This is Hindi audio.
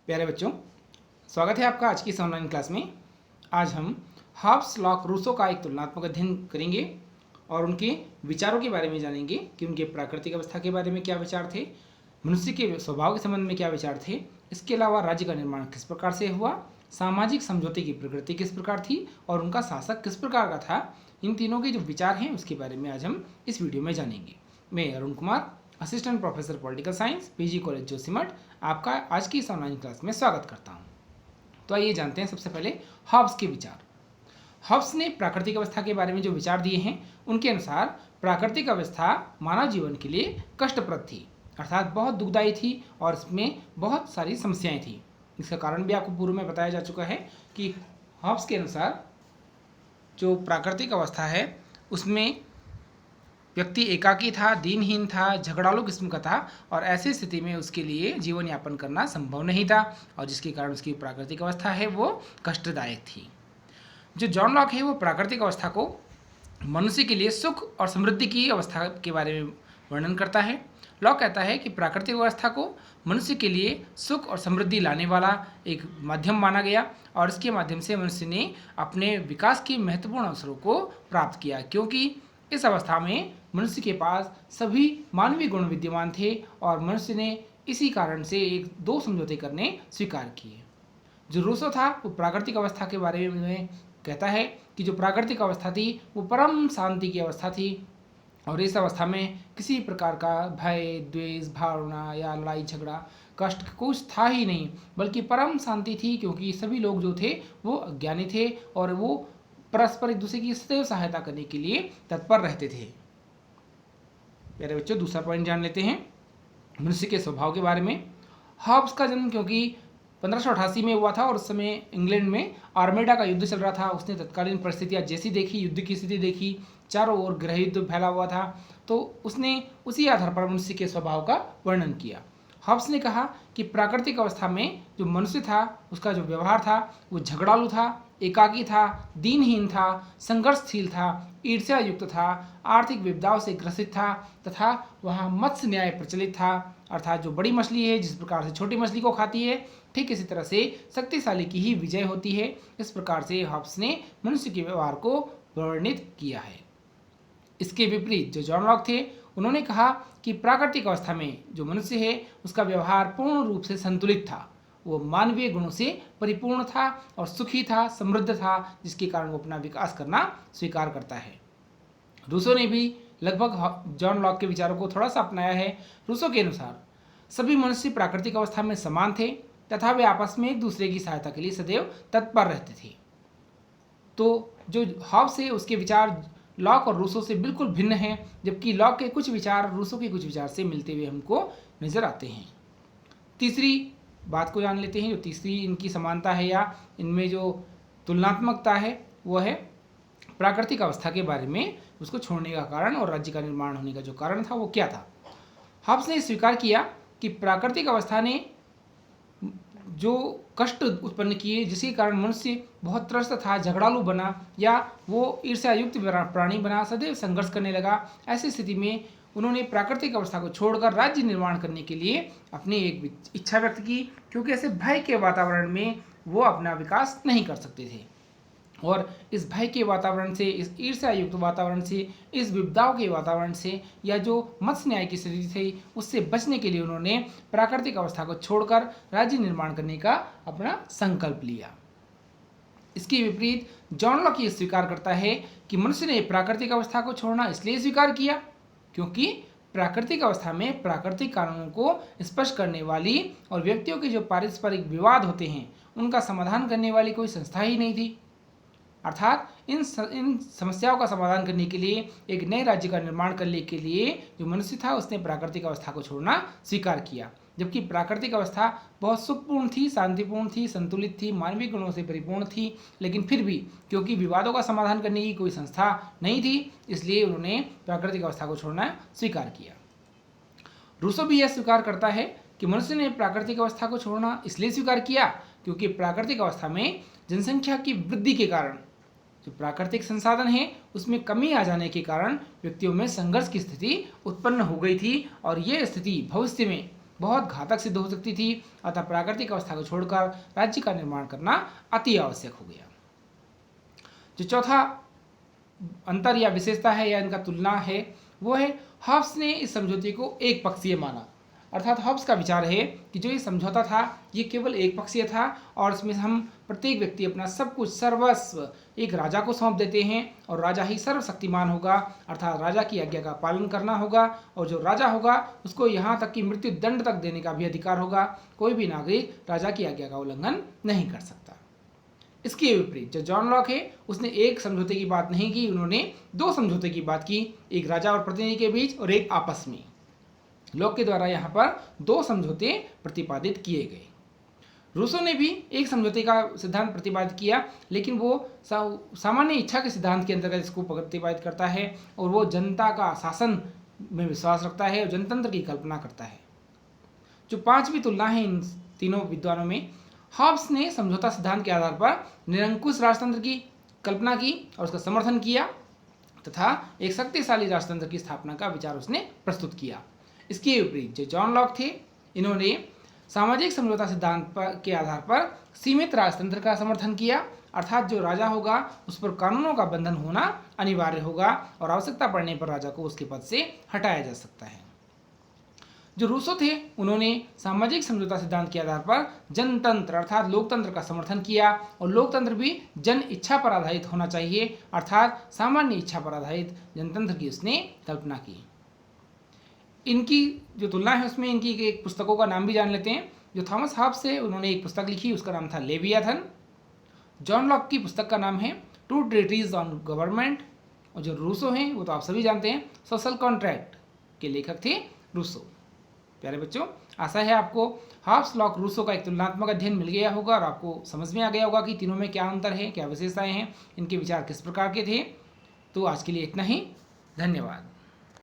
प्यारे बच्चों, स्वागत है आपका आज की इस ऑनलाइन क्लास में। आज हम हॉब्स लॉक रूसो का एक तुलनात्मक अध्ययन करेंगे और उनके विचारों के बारे में जानेंगे कि उनके प्राकृतिक अवस्था के बारे में क्या विचार थे, मनुष्य के स्वभाव के संबंध में क्या विचार थे, इसके अलावा राज्य का निर्माण किस प्रकार से हुआ, सामाजिक समझौते की प्रकृति किस प्रकार थी और उनका शासक किस प्रकार का था। इन तीनों के जो विचार हैं उसके बारे में आज हम इस वीडियो में जानेंगे। मैं Arun Kumar, assistant professor political science, PG college Joshimath, आपका आज की इस ऑनलाइन क्लास में स्वागत करता हूं। तो आइए जानते हैं सबसे पहले हॉब्स के विचार। हॉब्स ने प्राकृतिक अवस्था के बारे में जो विचार दिए हैं उनके अनुसार प्राकृतिक अवस्था मानव जीवन के लिए कष्टप्रद थी, अर्थात बहुत दुखदायी थी और इसमें बहुत सारी समस्याएं थी। इसका कारण भी आपको पूर्व में बताया जा चुका है कि हॉब्स के अनुसार जो प्राकृतिक अवस्था है उसमें व्यक्ति एकाकी था, दीनहीन था, झगड़ालू किस्म का था और ऐसी स्थिति में उसके लिए जीवन यापन करना संभव नहीं था और जिसके कारण उसकी प्राकृतिक अवस्था है वो कष्टदायक थी। जो जॉन लॉक है वो प्राकृतिक अवस्था को मनुष्य के लिए सुख और समृद्धि की अवस्था के बारे में वर्णन करता है। लॉक कहता है कि प्राकृतिक अवस्था को मनुष्य के लिए सुख और समृद्धि लाने वाला एक माध्यम माना गया और इसके माध्यम से मनुष्य ने अपने विकास के महत्वपूर्ण अवसरों को प्राप्त किया, क्योंकि इस अवस्था में मनुष्य के पास सभी मानवीय गुण विद्यमान थे और मनुष्य ने इसी कारण से एक दो समझौते करने स्वीकार किए। जो रूसो था वो प्राकृतिक अवस्था के बारे में कहता है कि जो प्राकृतिक अवस्था थी वो परम शांति की अवस्था थी और इस अवस्था में किसी प्रकार का भय, द्वेष, भावना या लड़ाई झगड़ा, कष्ट कुछ था ही नहीं, बल्कि परम शांति थी, क्योंकि सभी लोग जो थे वो अज्ञानी थे और वो परस्पर एक दूसरे की सदैव सहायता करने के लिए तत्पर रहते थे। प्यारे बच्चों, दूसरा पॉइंट जान लेते हैं मनुष्य के स्वभाव के बारे में। हॉब्स का जन्म क्योंकि 1588 में हुआ था और उस समय इंग्लैंड में आर्मेडा का युद्ध चल रहा था। उसने तत्कालीन परिस्थितियाँ जैसी देखी, युद्ध की स्थिति देखी, चारों ओर गृह युद्ध फैला हुआ था, तो उसने उसी आधार पर मनुष्य के स्वभाव का वर्णन किया। हॉब्स ने कहा कि प्राकृतिक अवस्था में जो मनुष्य था उसका जो व्यवहार था वो झगड़ालू था, एकाकी था, दीनहीन था, संघर्षशील था, ईर्ष्या युक्त था, आर्थिक विपदाओं से ग्रसित था तथा वहाँ मत्स्य न्याय प्रचलित था, अर्थात जो बड़ी मछली है जिस प्रकार से छोटी मछली को खाती है ठीक इसी तरह से शक्तिशाली की ही विजय होती है। इस प्रकार से हॉब्स ने मनुष्य के व्यवहार को वर्णित किया है। इसके विपरीत जो जॉन लॉक थे उन्होंने कहा कि प्राकृतिक अवस्था में जो मनुष्य है उसका व्यवहार पूर्ण रूप से संतुलित था, वो मानवीय गुणों से परिपूर्ण था और सुखी था, समृद्ध था, जिसके कारण वो अपना विकास करना स्वीकार करता है। रूसो ने भी लगभग जॉन लॉक के विचारों को थोड़ा सा अपनाया है। रूसो के अनुसार सभी मनुष्य प्राकृतिक अवस्था में समान थे तथा वे आपस में एक दूसरे की सहायता के लिए सदैव तत्पर रहते थे। तो जो हॉब्स है उसके विचार लॉक और रूसो से बिल्कुल भिन्न हैं, जबकि लॉक के कुछ विचार रूसो के कुछ विचार से मिलते हुए हमको नजर आते हैं। तीसरी बात को जान लेते हैं। जो तीसरी इनकी समानता है या इनमें जो तुलनात्मकता है वो है प्राकृतिक अवस्था के बारे में उसको छोड़ने का कारण और राज्य का निर्माण होने का जो कारण था वो क्या था। हॉब्स ने स्वीकार किया कि प्राकृतिक अवस्था ने जो कष्ट उत्पन्न किए जिसके कारण मनुष्य बहुत त्रस्त था, झगड़ालू बना या वो ईर्ष्यायुक्त प्राणी बना, सदैव संघर्ष करने लगा। ऐसी स्थिति में उन्होंने प्राकृतिक अवस्था को छोड़कर राज्य निर्माण करने के लिए अपनी एक इच्छा व्यक्त की, क्योंकि ऐसे भय के वातावरण में वो अपना विकास नहीं कर सकते थे और इस भय के वातावरण से, इस ईर्ष्यायुक्त वातावरण से, इस विपदाओं के वातावरण से या जो मत्स्य न्याय की स्थिति थी उससे बचने के लिए उन्होंने प्राकृतिक अवस्था को छोड़कर राज्य निर्माण करने का अपना संकल्प लिया। इसके विपरीत जॉन लॉक ये स्वीकार करता है कि मनुष्य ने प्राकृतिक अवस्था को छोड़ना इसलिए स्वीकार किया क्योंकि प्राकृतिक अवस्था में प्राकृतिक कानूनों को स्पष्ट करने वाली और व्यक्तियों के जो पारस्परिक विवाद होते हैं उनका समाधान करने वाली कोई संस्था ही नहीं थी। अर्थात इन समस्याओं का समाधान करने के लिए, एक नए राज्य का निर्माण करने के लिए जो मनुष्य था उसने प्राकृतिक अवस्था को छोड़ना स्वीकार किया, जबकि प्राकृतिक अवस्था बहुत सुखपूर्ण थी, शांतिपूर्ण थी, संतुलित थी, मानवीय गुणों से परिपूर्ण थी, लेकिन फिर भी क्योंकि विवादों का समाधान करने की कोई संस्था नहीं थी इसलिए उन्होंने प्राकृतिक अवस्था को छोड़ना स्वीकार किया। रूसो भी यह स्वीकार करता है कि मनुष्य ने प्राकृतिक अवस्था को छोड़ना इसलिए स्वीकार किया क्योंकि प्राकृतिक अवस्था में जनसंख्या की वृद्धि के कारण जो प्राकृतिक संसाधन है उसमें कमी आ जाने के कारण व्यक्तियों में संघर्ष की स्थिति उत्पन्न हो गई थी और ये स्थिति भविष्य में बहुत घातक सिद्ध हो सकती थी, अतः प्राकृतिक अवस्था को छोड़कर राज्य का निर्माण करना अति आवश्यक हो गया। जो चौथा अंतर या विशेषता है या इनका तुलना है वो है हॉब्स ने इस समझौते को एक पक्षीय माना। अर्थात हॉब्स का विचार है कि जो ये समझौता था ये केवल एक पक्षीय था और इसमें हम प्रत्येक व्यक्ति अपना सब कुछ सर्वस्व एक राजा को सौंप देते हैं और राजा ही सर्वशक्तिमान होगा, अर्थात राजा की आज्ञा का पालन करना होगा और जो राजा होगा उसको यहाँ तक कि मृत्यु दंड तक देने का भी अधिकार होगा। कोई भी नागरिक राजा की आज्ञा का उल्लंघन नहीं कर सकता। इसके विपरीत जो जॉन लॉक है उसने एक समझौते की बात नहीं की, उन्होंने दो समझौते की बात की, एक राजा और प्रतिनिधि के बीच और एक आपस में। लॉक के द्वारा यहाँ पर दो समझौते प्रतिपादित किए गए। रूसो ने भी एक समझौते का सिद्धांत प्रतिपादित किया, लेकिन वो सामान्य इच्छा के सिद्धांत के अंतर्गत इसको प्रतिपादित करता है और वो जनता का शासन में विश्वास रखता है और जनतंत्र की कल्पना करता है। जो पांचवी तुलना है इन तीनों विद्वानों में, हॉब्स ने समझौता सिद्धांत के आधार पर निरंकुश राजतंत्र की कल्पना की और उसका समर्थन किया तथा एक शक्तिशाली राजतंत्र की स्थापना का विचार उसने प्रस्तुत किया। इसके विपरीत जो जॉन लॉक थे, इन्होंने सामाजिक समझौता सिद्धांत के आधार पर सीमित राजतंत्र का समर्थन किया, अर्थात जो राजा होगा उस पर कानूनों का बंधन होना अनिवार्य होगा और आवश्यकता पड़ने पर राजा को उसके पद से हटाया जा सकता है। जो रूसो थे उन्होंने सामाजिक समझौता सिद्धांत के आधार पर जनतंत्र अर्थात लोकतंत्र का समर्थन किया और लोकतंत्र भी जन इच्छा पर आधारित होना चाहिए, अर्थात सामान्य इच्छा पर आधारित जनतंत्र की उसने कल्पना की। इनकी जो तुलना है उसमें इनकी एक पुस्तकों का नाम भी जान लेते हैं। जो थॉमस हॉब्स है उन्होंने एक पुस्तक लिखी, उसका नाम था लेवियाथन। जॉन लॉक की पुस्तक का नाम है टू ट्रीटीज ऑन गवर्नमेंट और जो रूसो हैं वो तो आप सभी जानते हैं, सोशल कॉन्ट्रैक्ट के लेखक थे रूसो। प्यारे बच्चों, आशा है आपको हॉब्स लॉक रूसो का एक तुलनात्मक अध्ययन मिल गया होगा और आपको समझ में आ गया होगा कि तीनों में क्या अंतर है, क्या विशेषताएं हैं, इनके विचार किस प्रकार के थे। तो आज के लिए इतना ही, धन्यवाद।